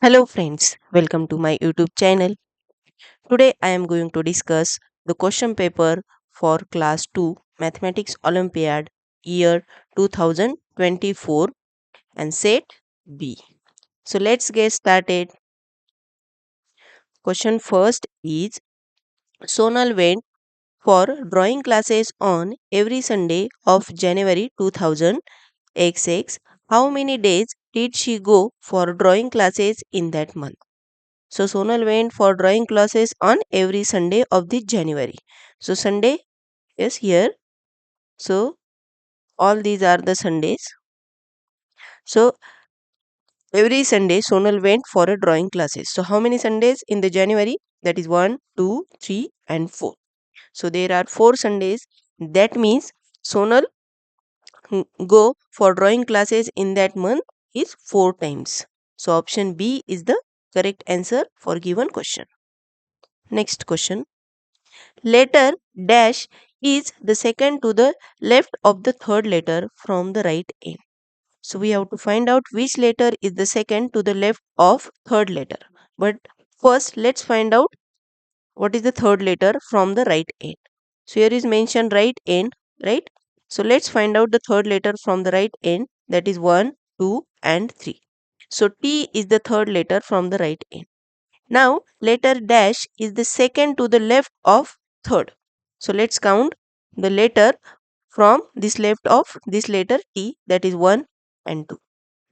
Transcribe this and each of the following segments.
Hello friends, welcome to my YouTube channel. Today I am going to discuss the question paper for class 2 Mathematics Olympiad year 2024 and set B. So let's get started. Question first is Sonal went for drawing classes on every Sunday of January 2000XX. How many days did she go for drawing classes in that month? So Sonal went for drawing classes on every Sunday of the January. So Sunday is here. So all these are the Sundays. So every Sunday Sonal went for a drawing classes. So how many Sundays in the January? That is 1, 2, 3 and 4. So there are 4 Sundays. That means Sonal go for drawing classes in that month is 4 times. So option B is the correct answer for given question. Next question. Letter dash is the second to the left of the third letter from the right end. So we have to find out which letter is the second to the left of third letter. But first let's find out what is the third letter from the right end. So here is mentioned right end, right? So let's find out the third letter from the right end, that is 1, 2 and 3. So T is the third letter from the right end. Now letter dash is the second to the left of third. So let's count the letter from this left of this letter T, that is 1 and 2.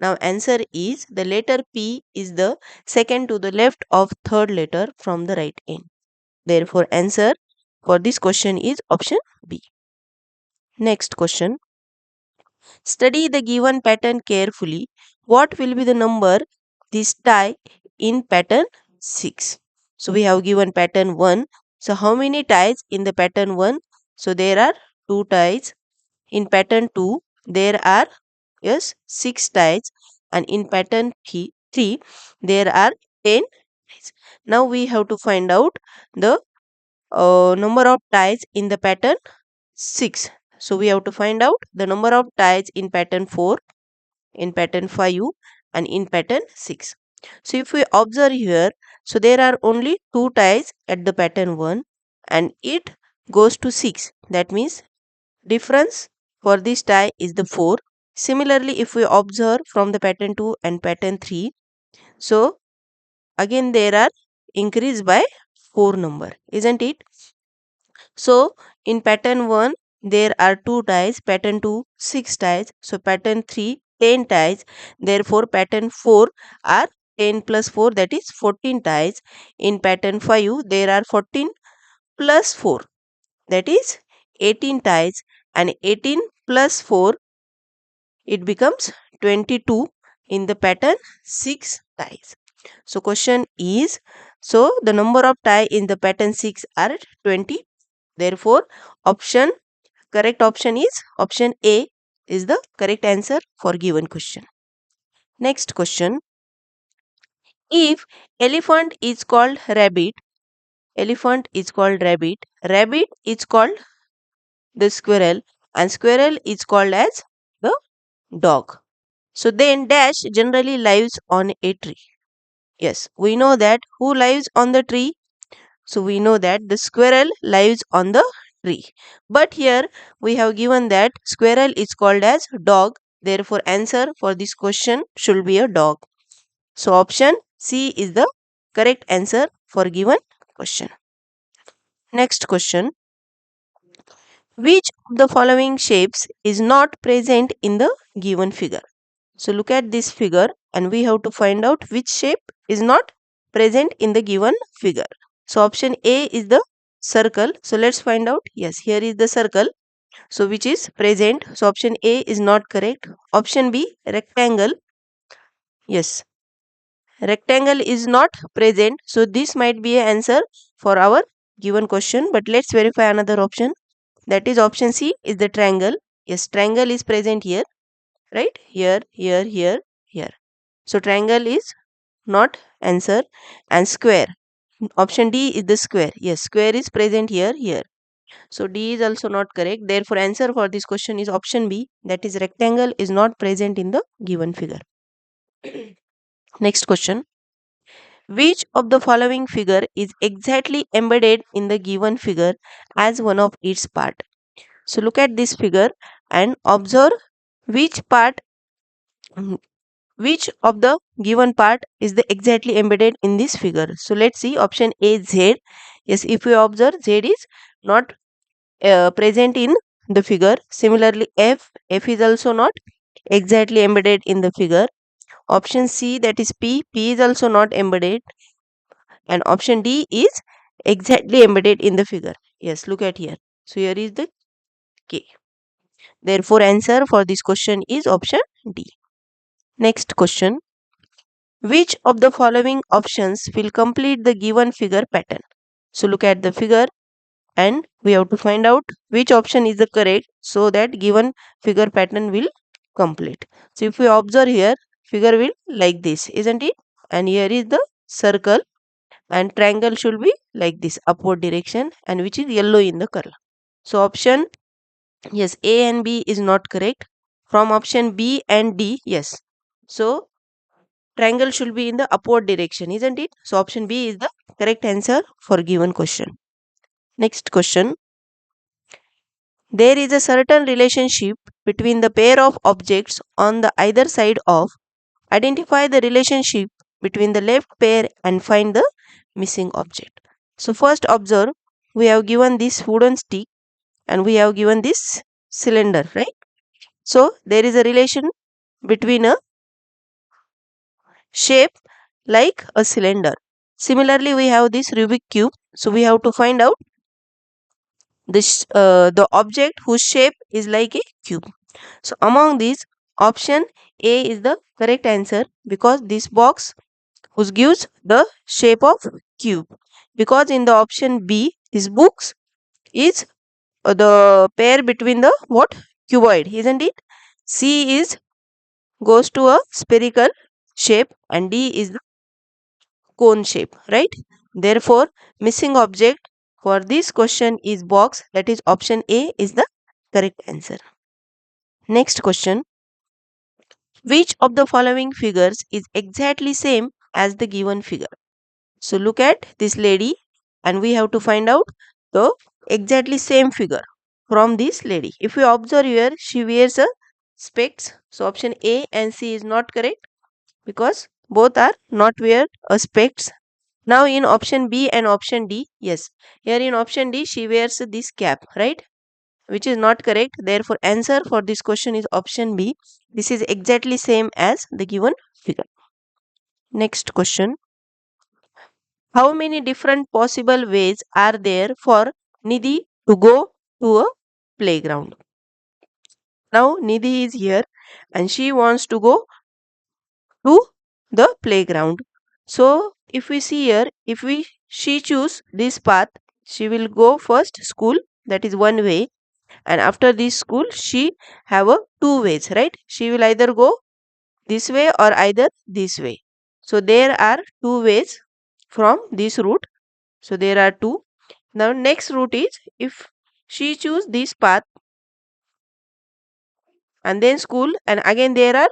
Now answer is the letter P is the second to the left of third letter from the right end. Therefore answer for this question is option B. Next question. Study the given pattern carefully. What will be the number this tie in pattern 6? So we have given pattern 1. So how many ties in the pattern 1? So there are 2 ties. In pattern 2 there are 6 ties, and in pattern 3 there are 10 ties. Now we have to find out the number of ties in the pattern 6. So we have to find out the number of ties in pattern 4, in pattern 5 and in pattern 6. So if we observe here, so there are only 2 ties at the pattern 1 and it goes to 6. That means difference for this tie is the 4. Similarly, if we observe from the pattern 2 and pattern 3, so again there are increased by 4 number, isn't it? So in pattern 1 there are 2 ties, pattern 2 6 ties, so pattern 3 10 ties. Therefore pattern 4 are 10 plus 4, that is 14 ties. In pattern 5 there are 14 plus 4, that is 18 ties, and 18 plus 4 it becomes 22 in the pattern 6 ties. So question is, so the number of tie in the pattern 6 are 20. Therefore option correct option is option A is the correct answer for given question. Next question. If elephant is called rabbit, elephant is called rabbit, rabbit is called the squirrel, and squirrel is called as the dog. So then dash generally lives on a tree. Yes, we know that who lives on the tree. So we know that the squirrel lives on the tree. But here we have given that squirrel is called as dog. Therefore answer for this question should be a dog. So option C is the correct answer for given question. Next question. Which of the following shapes is not present in the given figure? So look at this figure and we have to find out which shape is not present in the given figure. So option A is the circle. So let's find out. Yes, here is the circle. So which is present. So option A is not correct. Option B, rectangle. Yes, rectangle is not present. So this might be an answer for our given question. But let's verify another option. That is option C is the triangle. Yes, triangle is present here. Right? Here, here, here, here. So triangle is not answer, and square. Option D is the square. Yes, square is present here, here. So D is also not correct. Therefore answer for this question is option B, that is rectangle is not present in the given figure. Next question. Which of the following figure is exactly embedded in the given figure as one of its part? So look at this figure and observe which part, which of the given part is the exactly embedded in this figure. So let's see option A, Z. Yes, if we observe, Z is not present in the figure. Similarly, F is also not exactly embedded in the figure. Option C, that is P is also not embedded, and option D is exactly embedded in the figure. Yes, look at here. So here is the K. Therefore, answer for this question is option D. Next question. Which of the following options will complete the given figure pattern? So look at the figure and we have to find out which option is the correct so that given figure pattern will complete. So if we observe here, figure will like this, isn't it? And here is the circle, and triangle should be like this, upward direction, and which is yellow in the color. So option, yes, A and B is not correct. From option B and D, yes. So triangle should be in the upward direction, isn't it? So option B is the correct answer for given question. Next question. There is a certain relationship between the pair of objects on the either side of. Identify the relationship between the left pair and find the missing object. So first observe, we have given this wooden stick and we have given this cylinder, right? So there is a relation between a shape like a cylinder. Similarly, we have this Rubik cube. So we have to find out the object whose shape is like a cube. So among these, option A is the correct answer because this box which gives the shape of cube. Because in the option B, this books is the pair between the what, cuboid, isn't it? C is goes to a spherical shape and D is the cone shape, right? Therefore, missing object for this question is box, that is option A is the correct answer. Next question. Which of the following figures is exactly same as the given figure? So look at this lady and we have to find out the exactly same figure from this lady. If we observe here, she wears a specs. So option A and C is not correct because both are not wear a specs. Now in option B and option D, yes, here in option D she wears this cap, right? Which is not correct. Therefore, answer for this question is option B. This is exactly same as the given figure. Next question. How many different possible ways are there for Nidhi to go to a playground? Now Nidhi is here and she wants to go to the playground. So if we see here, if we she choose this path, she will go first school, that is one way, and after this school she have a two ways, right? She will either go this way or either this way. So there are two ways from this route. So there are two. Now next route is if she choose this path and then school, and again there are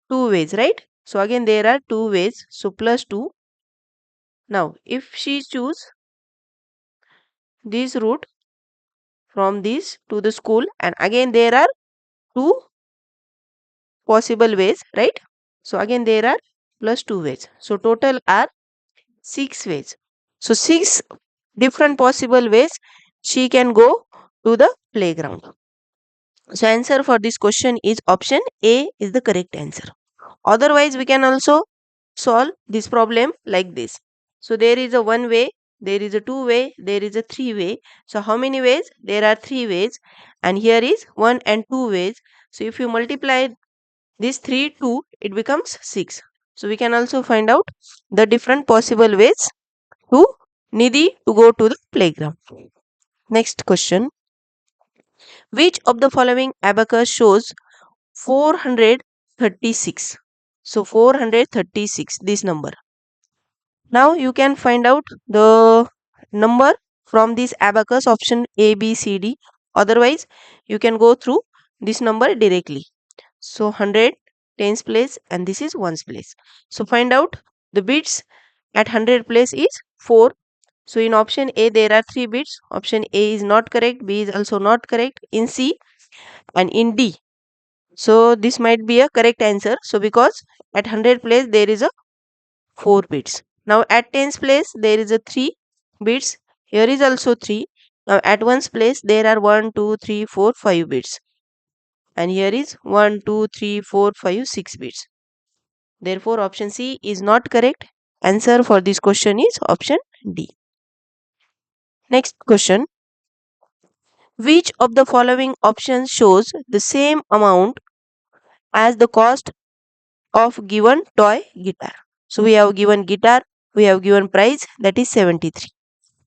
two ways, right? So again there are two ways. So plus 2. Now if she choose this route from this to the school, and again there are two possible ways, right? So again there are plus 2 ways. So total are 6 ways. So 6 different possible ways she can go to the playground. So answer for this question is option A is the correct answer. Otherwise, we can also solve this problem like this. So there is a one way, there is a two way, there is a three way. So how many ways? There are three ways, and here is one and two ways. So if you multiply this 3 2, it becomes 6. So we can also find out the different possible ways to Nidhi to go to the playground. Next question. Which of the following abacus shows 436? So 436, this number. Now you can find out the number from this abacus option A, B, C, D. Otherwise, you can go through this number directly. So 100 tens place and this is ones place. So find out the bits at 100 place is 4. So in option A there are 3 bits. Option A is not correct. B is also not correct. In C and in D. So this might be a correct answer. So because at 100 place there is a 4 bits. Now at tens place there is a 3 bits. Here is also 3. Now at ones place there are 1, 2, 3, 4, 5 bits. And here is 1, 2, 3, 4, 5, 6 bits. Therefore option C is not correct. Answer for this question is option D. Next question. Which of the following options shows the same amount as the cost of given toy guitar? So we have given guitar, we have given price, that is 73.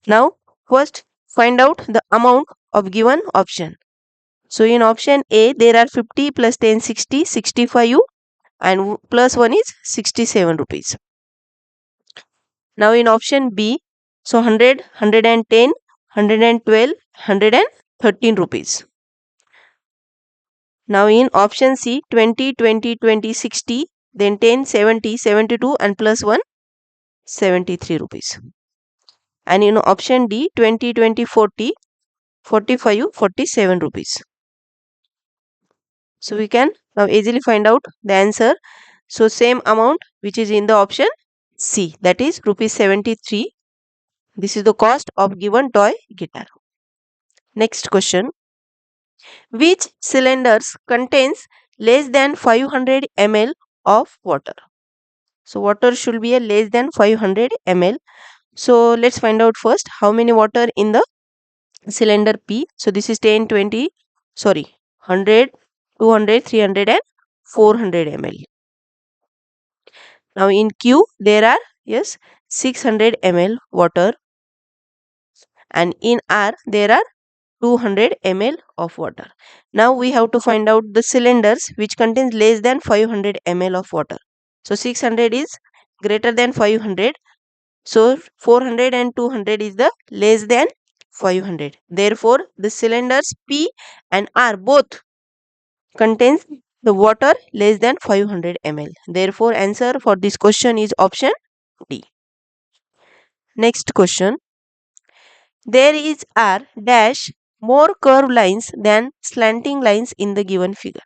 Now first find out the amount of given option. So in option A there are 50 plus 10 60 65 and plus 1 is 67 rupees. Now in option B, so 100 110 112 113 rupees. Now in option C 20 20 20 60, then 10 70 72 and plus 1 73 rupees. And in option D 20 20 40 45 47 rupees. So we can now easily find out the answer. So same amount which is in the option C, that is rupees 73. This is the cost of given toy guitar. Next question. Which cylinders contains less than 500 ml of water? So water should be a less than 500 ml. So let's find out first how many water in the cylinder P. So this is 10, 20, sorry, 100, 200, 300 and 400 ml. Now in Q there are, yes, 600 ml water, and in R there are 200 ml of water. Now we have to find out the cylinders which contains less than 500 ml of water. So 600 is greater than 500. So 400 and 200 is the less than 500. Therefore the cylinders P and R both contains the water less than 500 ml. Therefore answer for this question is option D. Next question. There is are dash more curved lines than slanting lines in the given figure.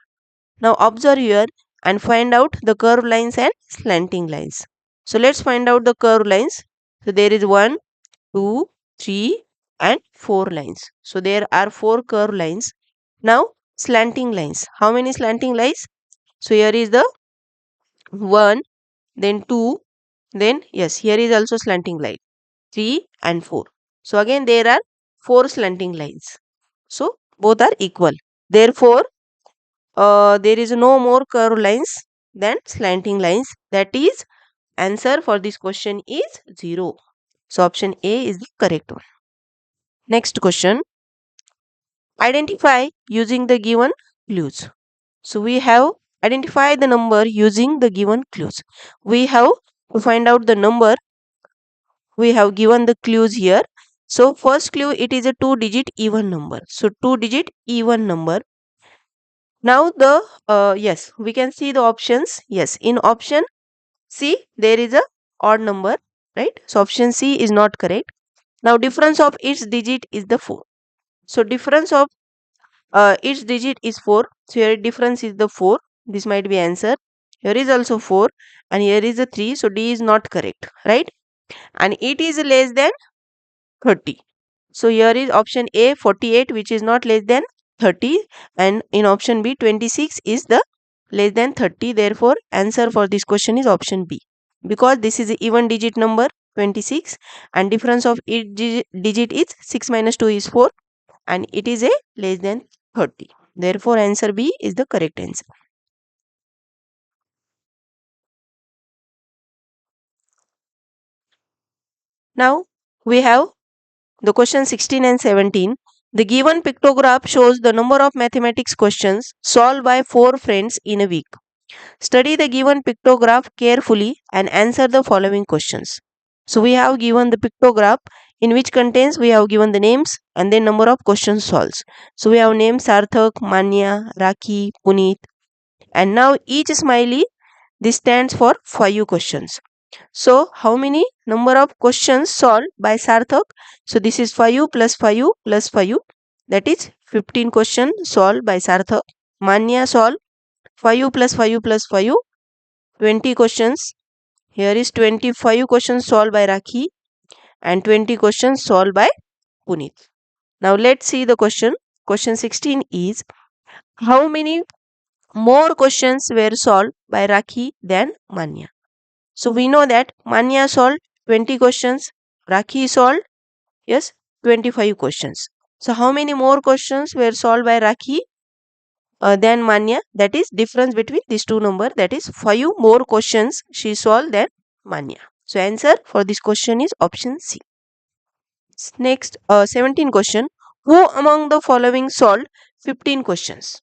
Now observe here and find out the curved lines and slanting lines. So let's find out the curved lines. So there is 1, 2, 3 and 4 lines. So there are 4 curved lines. Now slanting lines. How many slanting lines? So here is the 1, then 2, then yes, here is also slanting line. 3 and 4. So again there are 4 slanting lines. So both are equal. Therefore there is no more curved lines than slanting lines. That is answer for this question is 0. So option A is the correct one. Next question. Identify using the given clues. So we have identify the number using the given clues. We have to find out the number. We have given the clues here. So first clue, it is a 2-digit even number. So 2-digit even number. Now the yes, we can see the options. Yes, in option C there is a odd number, right? So option C is not correct. Now difference of its digit is the 4. So difference of its digit is 4. So here difference is the 4. This might be answer. Here is also 4 and here is a 3. So D is not correct, right? And it is less than 30. So here is option A 48, which is not less than 30, and in option B 26 is the less than 30. Therefore answer for this question is option B, because this is a even digit number 26 and difference of each digit is 6 minus 2 is 4 and it is a less than 30. Therefore answer B is the correct answer. Now we have the question 16 and 17. The given pictograph shows the number of mathematics questions solved by 4 friends in a week. Study the given pictograph carefully and answer the following questions. So we have given the pictograph in which contains we have given the names and then number of questions solved. So we have names Sarthak, Manya, Rakhi, Puneet, and now each smiley this stands for 5 questions. So how many number of questions solved by Sarthak? So this is 5 plus 5 plus 5. That is 15 questions solved by Sarthak. Manya solved 5 plus 5 plus 5. 20 questions. Here is 25 questions solved by Rakhi and 20 questions solved by Puneet. Now let's see the question. Question 16 is, how many more questions were solved by Rakhi than Manya? So we know that Manya solved 20 questions, Rakhi solved, yes, 25 questions. So how many more questions were solved by Rakhi than Manya? That is difference between these two numbers. That is 5 more questions she solved than Manya. So answer for this question is option C. Next, 17 question. Who among the following solved 15 questions?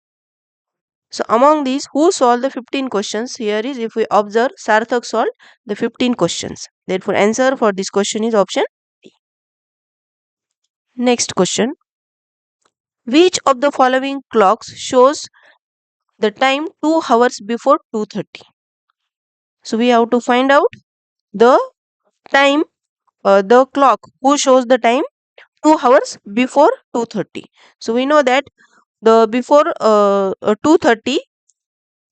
So among these, who solved the 15 questions? Here is, if we observe, Sarthak solved the 15 questions. Therefore, answer for this question is option D. Next question. Which of the following clocks shows the time 2 hours before 2:30? So we have to find out the time, the clock who shows the time 2 hours before 2:30. So we know that the before 2:30,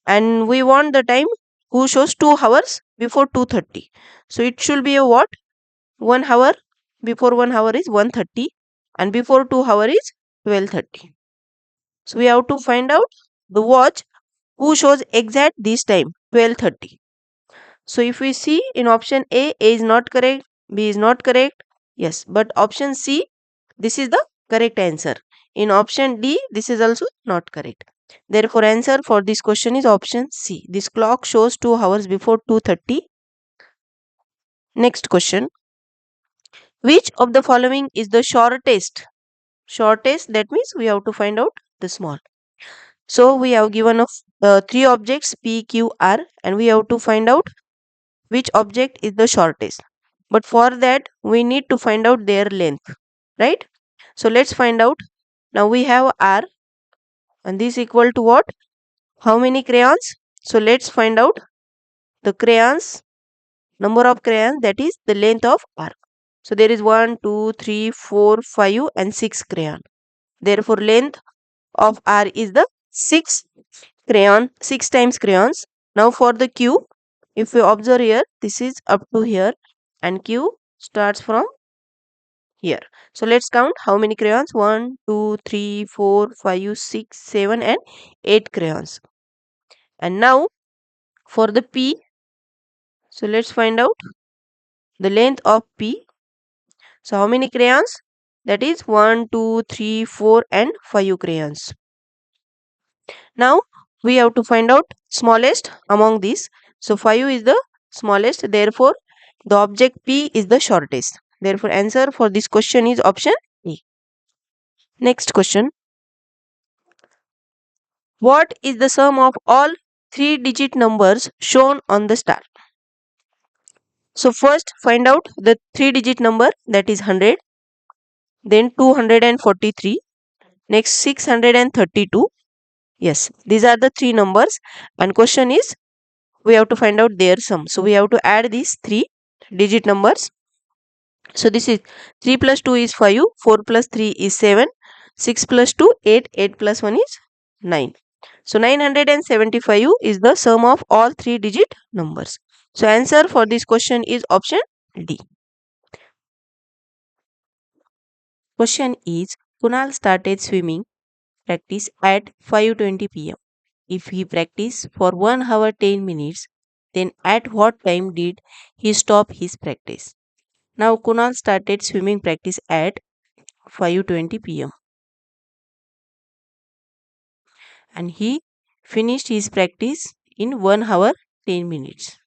and we want the time who shows 2 hours before 2:30. So it should be a what? 1 hour. Before 1 hour is 1:30 and before 2 hour is 12:30. So we have to find out the watch who shows exact this time 12:30. So if we see in option A is not correct, B is not correct. Yes, but option C, this is the correct answer. In option D, this is also not correct. Therefore, answer for this question is option C. This clock shows 2 hours before 2:30. Next question. Which of the following is the shortest? Shortest, that means we have to find out the small. So we have given of three objects P, Q, R, and we have to find out which object is the shortest. But for that, we need to find out their length, right? So let's find out. Now we have R, and this equal to what? How many crayons? So let's find out the crayons, number of crayons, that is the length of R. So there is 1, 2, 3, 4, 5 and 6 crayon. Therefore length of R is the 6 crayon, 6 times crayons. Now for the Q, if we observe here, this is up to here and Q starts from here. So let's count how many crayons. 1, 2, 3, 4, 5, 6, 7 and 8 crayons. And now for the P, so let's find out the length of P. So how many crayons? That is 1, 2, 3, 4 and 5 crayons. Now we have to find out smallest among these. So 5 is the smallest. Therefore the object P is the shortest. Therefore answer for this question is option A. Next question. What is the sum of all 3-digit numbers shown on the star? So first find out the 3-digit number, that is 100. Then 243. Next 632. Yes, these are the three numbers, and question is we have to find out their sum. So we have to add these 3-digit numbers. So this is 3 plus 2 is 5, 4 plus 3 is 7, 6 plus 2 8, 8 plus 1 is 9. So 975 is the sum of all 3-digit numbers. So answer for this question is option D. Question is, Kunal started swimming practice at 5:20 p.m. If he practiced for 1 hour 10 minutes, then at what time did he stop his practice? Now Kunal started swimming practice at 5:20 p.m. and he finished his practice in 1 hour 10 minutes.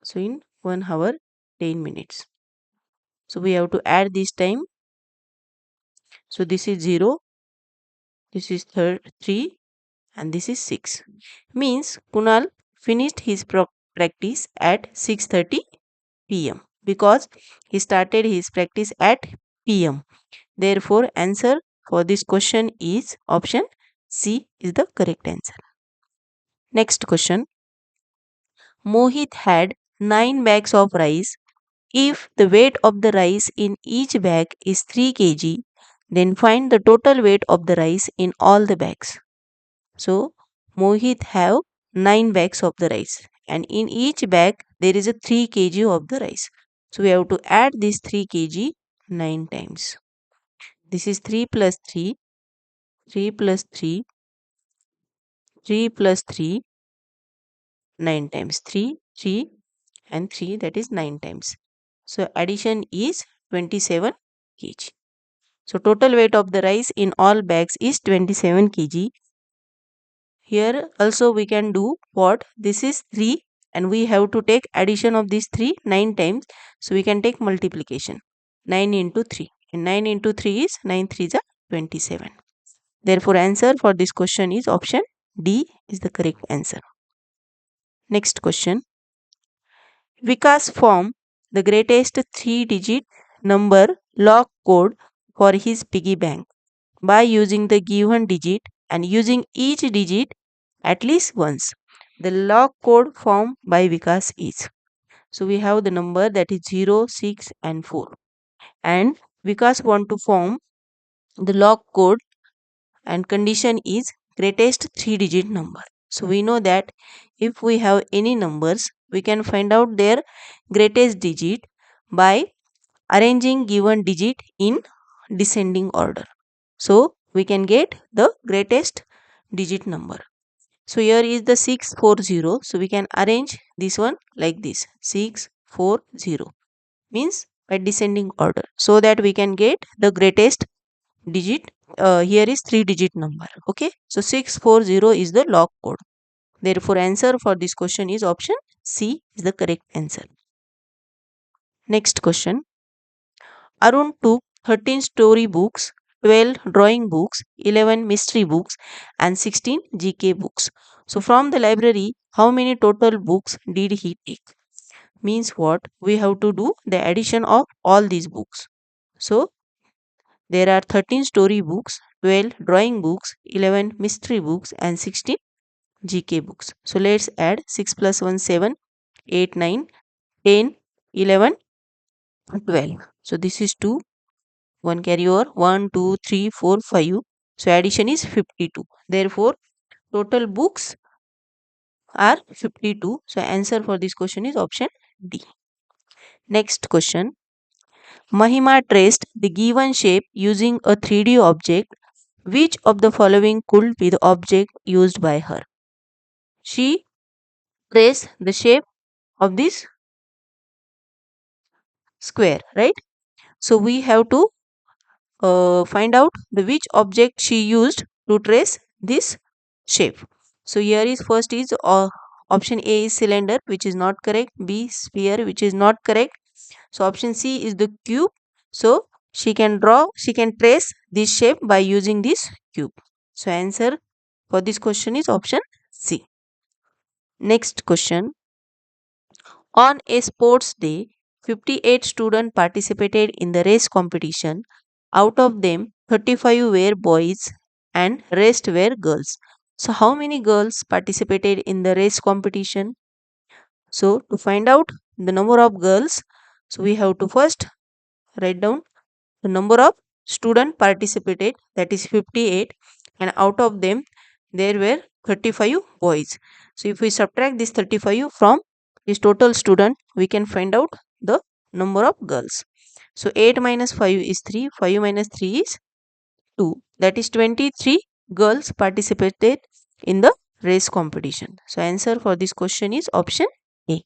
So in 1 hour 10 minutes. So we have to add this time. So this is 0, this is 3 and this is 6. Means Kunal finished his practice at 6:30 p.m. because he started his practice at p.m. Therefore answer for this question is option C is the correct answer. Next question. Mohit had 9 bags of rice. If the weight of the rice in each bag is 3 kg, then find the total weight of the rice in all the bags. So Mohit have 9 bags of the rice, and in each bag there is a 3 kg of the rice. So we have to add this 3 kg 9 times. This is 3 plus 3, 3 plus 3, 3 plus 3, 9 times 3, 3 and 3, that is 9 times. So addition is 27 kg. So total weight of the rice in all bags is 27 kg. Here also we can do what? This is 3 and we have to take addition of these 3 9 times. So we can take multiplication. 9 into 3. And 9 into 3 is 9 3 is 27. Therefore answer for this question is option D is the correct answer. Next question. Vikas formed the greatest 3-digit number lock code for his piggy bank by using the given digit and using each digit at least once. The lock code formed by Vikas is. So we have the number that is 0, 6 and 4. And Vikas want to form the lock code and condition is greatest 3-digit number. So we know that if we have any numbers, we can find out their greatest digit by arranging given digit in descending order. So we can get the greatest digit number. So here is the 640. So we can arrange this one like this 640 means by descending order so that we can get the greatest digit. Here is 3-digit number. Okay. So 640 is the log code. Therefore answer for this question is option C is the correct answer. Next question. Arun took 13 story books, 12 drawing books, 11 mystery books and 16 GK books. So from the library, how many total books did he take? Means what? We have to do the addition of all these books. So there are 13 story books, 12 drawing books, 11 mystery books and 16 GK books. So let's add 6 plus 1 7, 8 9, 10, 11, 12. So this is 2. 1 carry over 1, 2, 3, 4, 5. So addition is 52. Therefore, total books are 52. So answer for this question is option D. Next question. Mahima traced the given shape using a 3D object. Which of the following could be the object used by her? She traced the shape of this square, right? So we have to find out the which object she used to trace this shape. So here is first is option A is cylinder, which is not correct. B sphere, which is not correct. So option C is the cube. So she can trace this shape by using this cube. So answer for this question is option C. Next question. On a sports day, 58 students participated in the race competition. Out of them, 35 were boys and rest were girls. So how many girls participated in the race competition? So to find out the number of girls, so we have to first write down the number of students participated, that is 58, and out of them there were 35 boys. So if we subtract this 35 from this total student, we can find out the number of girls. So 8 minus 5 is 3, 5 minus 3 is 2, that is 23 girls participated in the race competition. So answer for this question is option A.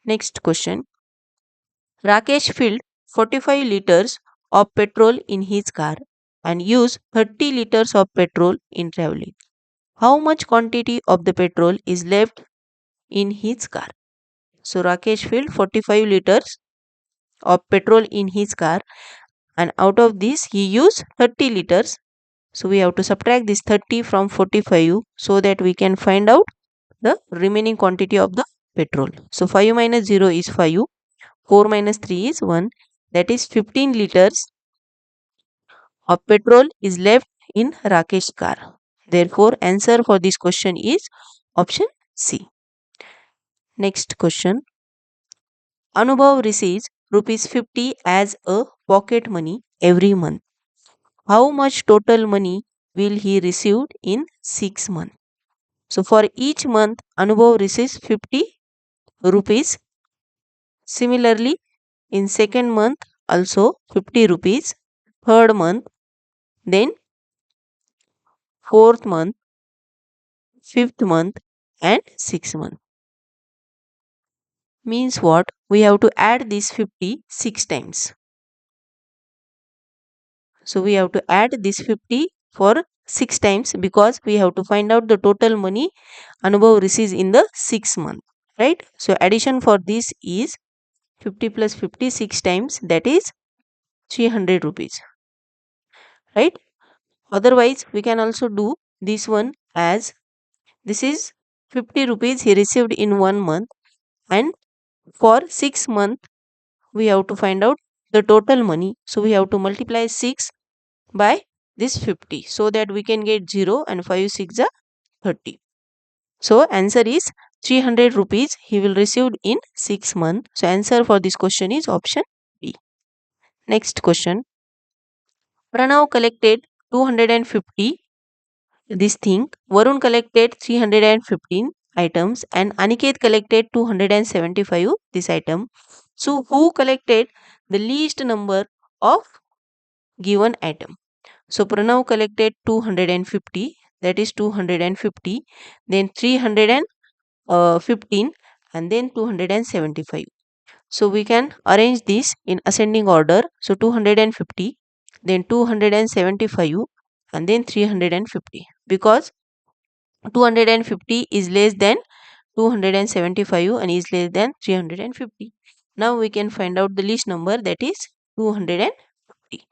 Next question. Rakesh filled 45 liters of petrol in his car and used 30 liters of petrol in traveling. How much quantity of the petrol is left in his car? So Rakesh filled 45 liters of petrol in his car and out of this he used 30 liters. So we have to subtract this 30 from 45 so that we can find out the remaining quantity of the petrol. So 5 minus 0 is 5. 4 minus 3 is 1, that is 15 liters of petrol is left in Rakesh's car. Therefore, answer for this question is option C. Next question. Anubhav receives rupees 50 as a pocket money every month. How much total money will he receive in 6 months? So for each month, Anubhav receives 50 rupees. Similarly, in second month also 50 rupees. Third month, then fourth month, fifth month, and sixth month. Means what? We have to add this 50 6 times. So we have to add this 50 for 6 times because we have to find out the total money Anubhav receives in the 6th month. Right? So addition for this is 50 plus 50 6 times, that is 300 rupees. Right? Otherwise, we can also do this one as this is 50 rupees he received in 1 month, and for 6 months we have to find out the total money. So we have to multiply 6 by this 50 so that we can get 0 and 5 6 are 30. So answer is 300 rupees he will receive in 6 months. So answer for this question is option B. Next question. Pranav collected 250 this thing. Varun collected 315 items and Aniket collected 275 this item. So who collected the least number of given item? So Pranav collected 250, that is 250, then 315 and then 275. So we can arrange this in ascending order. So 250, then 275 and then 350, because 250 is less than 275 and is less than 350. Now we can find out the least number, that is 250.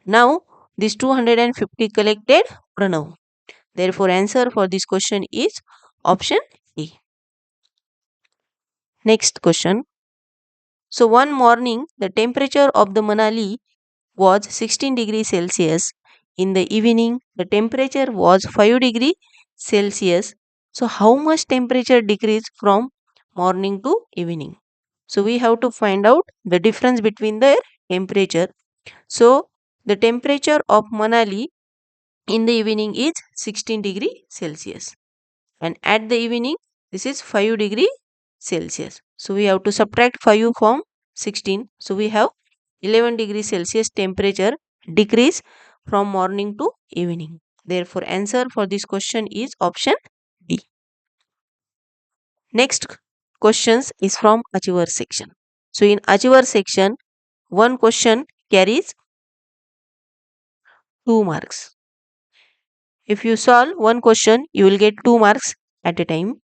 Now this 250 collected Pranav. Therefore answer for this question is option A. Next question. So one morning the temperature of the Manali was 16 degrees Celsius. In the evening the temperature was 5 degrees Celsius. So how much temperature decreased from morning to evening? So we have to find out the difference between their temperature. So the temperature of Manali in the evening is 16 degree Celsius, and at the evening this is 5 degree Celsius. So we have to subtract 5 from 16. So we have 11 degree Celsius temperature decrease from morning to evening. Therefore answer for this question is option D. Next questions is from achiever section. So in achiever section, one question carries 2 marks. If you solve one question, you will get 2 marks at a time.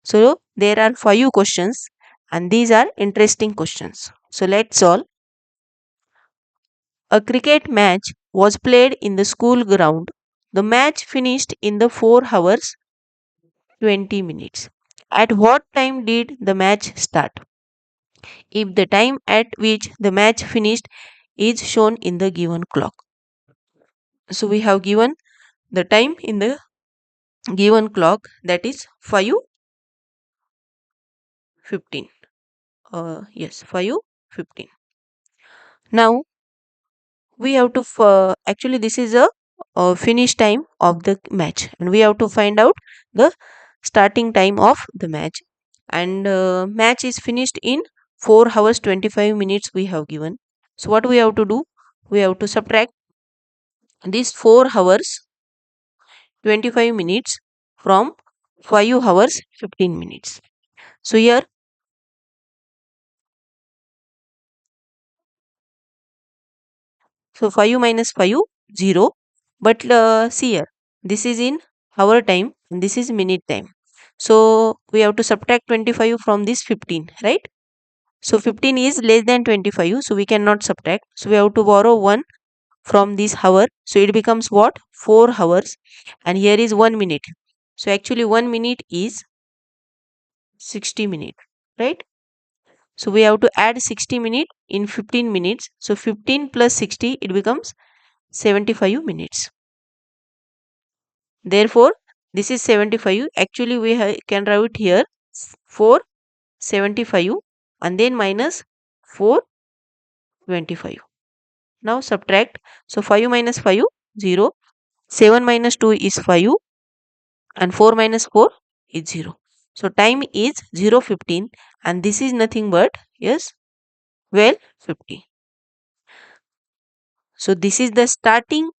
So there are 5 questions and these are interesting questions. So let's solve. A cricket match was played in the school ground. The match finished in the 4 hours 20 minutes. At what time did the match start? If the time at which the match finished is shown in the given clock. So we have given the time in the given clock, that is 5:15. Yes, 5:15. Now we have to actually this is a finish time of the match, and we have to find out the starting time of the match, and match is finished in 4 hours 25 minutes we have given. So what we have to do, we have to subtract these 4 hours 25 minutes from 5 hours 15 minutes. So here, so 5 minus 5 0, but see here, this is in hour time and this is minute time. So we have to subtract 25 from this 15, right? So 15 is less than 25, so we cannot subtract. So we have to borrow 1 from this hour. So it becomes what? 4 hours. And here is 1 minute. So actually 1 minute is 60 minutes, right? So we have to add 60 minutes in 15 minutes. So 15 plus 60, it becomes 75 minutes. Therefore, this is 75. Actually, we can write here 4 75 and then minus 425. Now subtract. So 5 minus 5, 0. 7 minus 2 is 5 and 4 minus 4 is 0. So time is 0:15 and this is nothing but, yes, 12:50. So this is the starting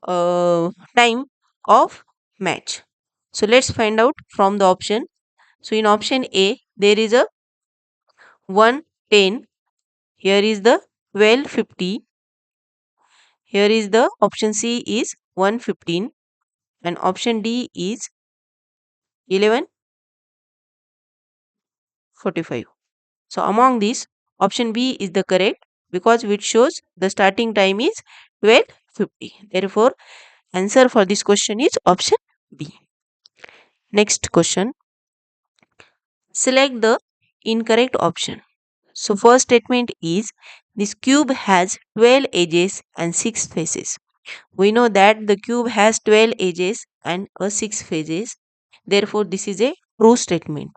time of match. So let's find out from the option. So in option A, there is a 1:10. Here is the 12:50. Here is the option C is 1:15 and option D is 11:45. So among these, option B is the correct because which shows the starting time is 12:50. Therefore, answer for this question is option B. Next question. Select the incorrect option. So first statement is this cube has 12 edges and 6 faces. We know that the cube has 12 edges and 6 faces. Therefore, this is a true statement.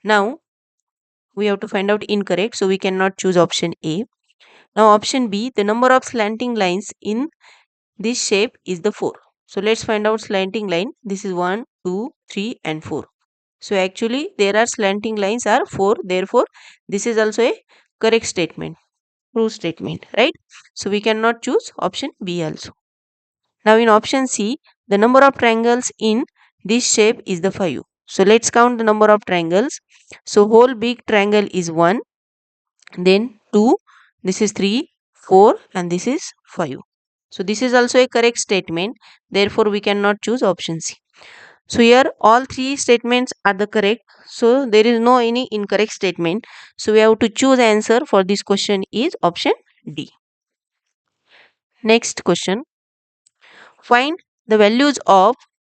Now, we have to find out incorrect. So, we cannot choose option A. Now, option B, the number of slanting lines in this shape is the 4. So, let's find out slanting line. This is 1, 2, 3 and 4. So, actually, there are slanting lines are 4. Therefore, this is also a correct statement. True statement, right? So, we cannot choose option B also. Now in option C, the number of triangles in this shape is the 5. So let's count the number of triangles. So whole big triangle is 1, then 2, this is 3, 4 and this is 5. So this is also a correct statement. Therefore we cannot choose option C. So here all three statements are the correct. So there is no any incorrect statement. So we have to choose answer for this question is option D. Next question. Find the values of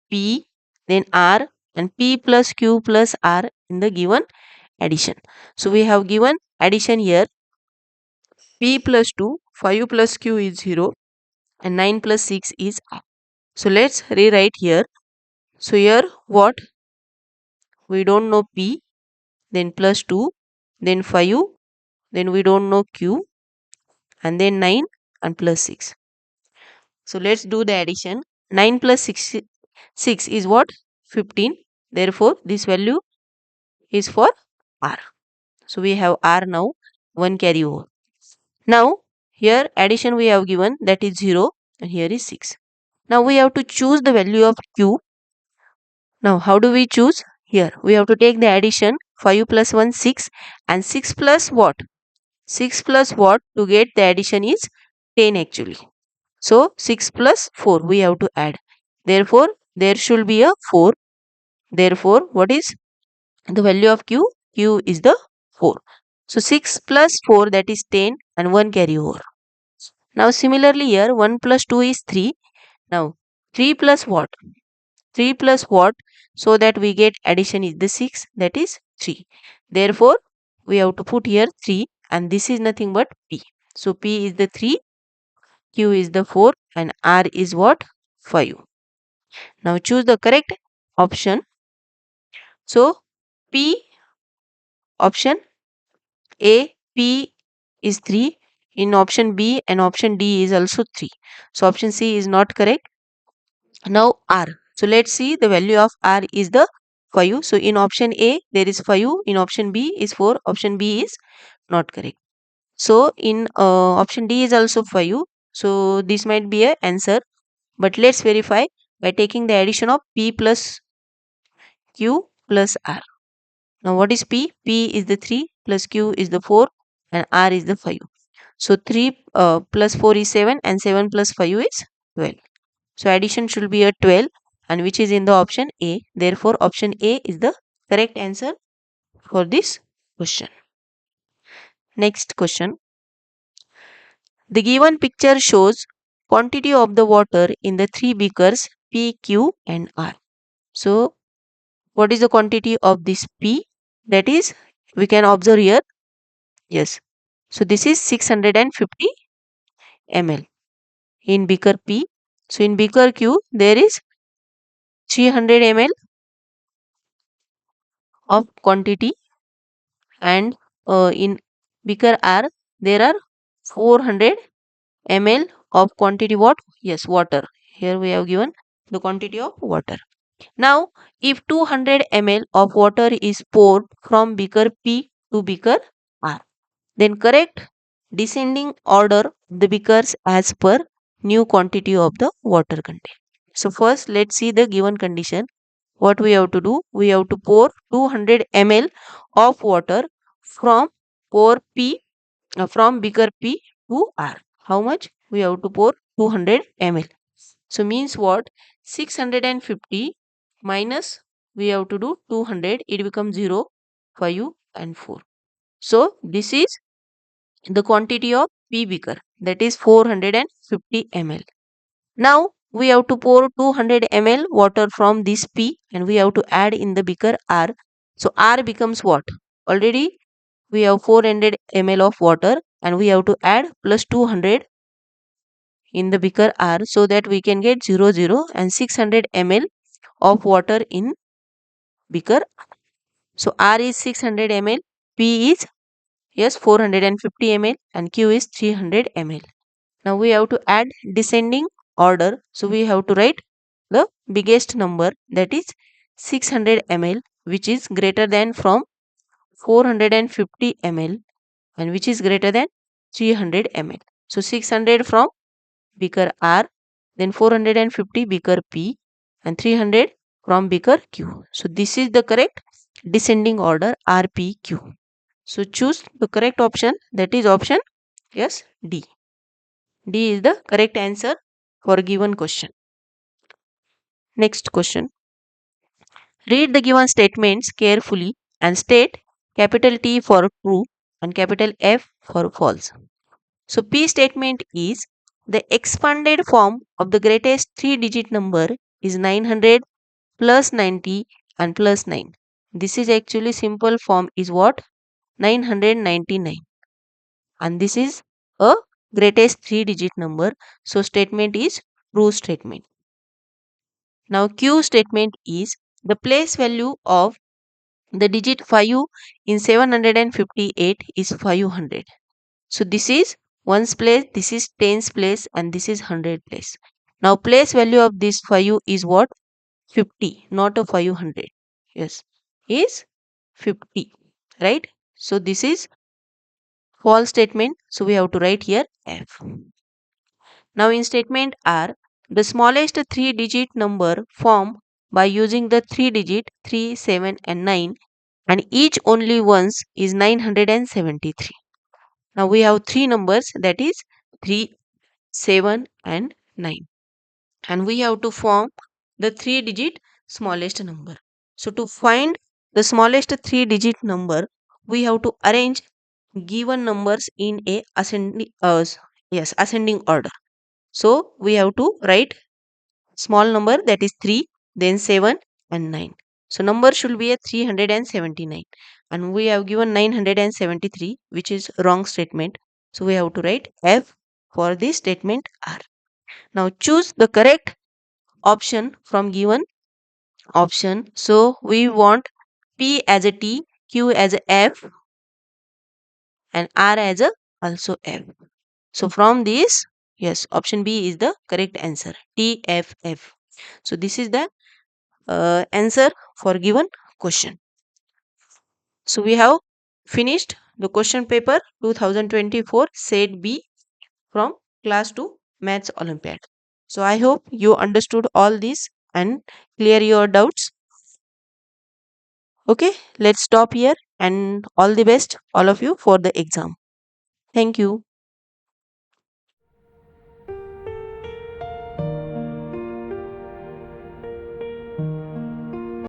P, then R and P plus Q plus R in the given addition. So we have given addition here. P plus 2, 5 plus Q is 0 and 9 plus 6 is R. So let's rewrite here. So here what? We don't know P, then plus 2, then 5, then we don't know Q and then 9 and plus 6. So let's do the addition. 9 plus 6 is what? 15. Therefore, this value is for R. So we have R now, 1 carry over. Now, here addition we have given that is 0 and here is 6. Now we have to choose the value of Q. Now how do we choose? Here we have to take the addition 5 plus 1 6 and 6 plus what? 6 plus what to get the addition is 10 actually. So 6 plus 4 we have to add. Therefore, there should be a 4. Therefore, what is the value of Q? Q is the 4. So 6 plus 4 that is 10 and 1 carry over. Now similarly here 1 plus 2 is 3. Now 3 plus what? 3 plus what? So that we get addition is the 6 that is 3. Therefore we have to put here 3 and this is nothing but P. So P is the 3, Q is the 4 and R is what? 5. Now choose the correct option. So P option A, P is 3. In option B and option D is also 3. So option C is not correct. Now R. So let's see the value of R is the 5. So in option A there is 5. In option B is 4. Option B is not correct. So in option D is also 5. So this might be a answer. But let's verify by taking the addition of P plus Q plus R. Now what is P? P is the 3 plus Q is the 4 and R is the 5. So 3 plus 4 is 7 and 7 plus 5 is 12. So addition should be a 12 and which is in the option A. Therefore option A is the correct answer for this question. Next question. The given picture shows quantity of the water in the three beakers P, Q and R. So what is the quantity of this P? That is we can observe here. Yes. So this is 650 ml in beaker P. So in beaker Q there is 300 ml of quantity and in beaker R there are 400 ml of quantity what? Yes, water. Here we have given the quantity of water. Now, if 200 ml of water is poured from beaker P to beaker R, then correct descending order the beakers as per new quantity of the water content. So first let's see the given condition. What we have to do? We have to pour 200 ml of water from pour P from beaker P to R. How much? We have to pour 200 ml. So means what? 650 minus we have to do 200. It becomes 0, 5 and 4. So this is the quantity of P beaker, that is 450 ml. Now we have to pour 200 ml water from this P and we have to add in the beaker R. So R becomes what? Already we have 400 ml of water and we have to add plus 200 in the beaker R, so that we can get 0 and 600 ml of water in beaker. So R is 600 ml, P is yes 450 ml and Q is 300 ml. Now we have to add descending order. So we have to write the biggest number, that is 600 ml, which is greater than from 450 ml and which is greater than 300 ml. So 600 from beaker R, then 450 beaker P and 300 from beaker Q. So this is the correct descending order RPQ. So choose the correct option, that is option yes D. D is the correct answer for given question. Next question. Read the given statements carefully and state capital T for true and capital F for false. So P statement is the expanded form of the greatest 3-digit number is 900 plus 90 and plus 9. This is actually simple form is what? 999. And this is a greatest 3-digit number. So statement is true statement. Now Q statement is the place value of the digit 5 in 758 is 500. So this is ones place, this is tens place and this is 100 place. Now place value of this 5 is what? 50, not a 500. Yes, is 50, right? So this is false statement. So we have to write here F. Now in statement R, the smallest 3-digit number formed by using the 3-digit 3, 7 and 9 and each only once is 973. Now we have three numbers, that is 3, 7 and 9. And we have to form the 3-digit smallest number. So to find the smallest 3-digit number, we have to arrange given numbers in a ascending order. So we have to write small number, that is 3, then 7 and 9. So number should be a 379 and we have given 973, which is wrong statement. So we have to write F for this statement R. Now choose the correct option from given option. So we want P as a T, Q as a F and R as a also F. So from this, yes, option B is the correct answer, TFF. So this is the answer for given question. So we have finished the question paper 2024 set B from class 2 Maths Olympiad. So I hope you understood all this and clear your doubts. Okay, let's stop here and all the best all of you for the exam. Thank you.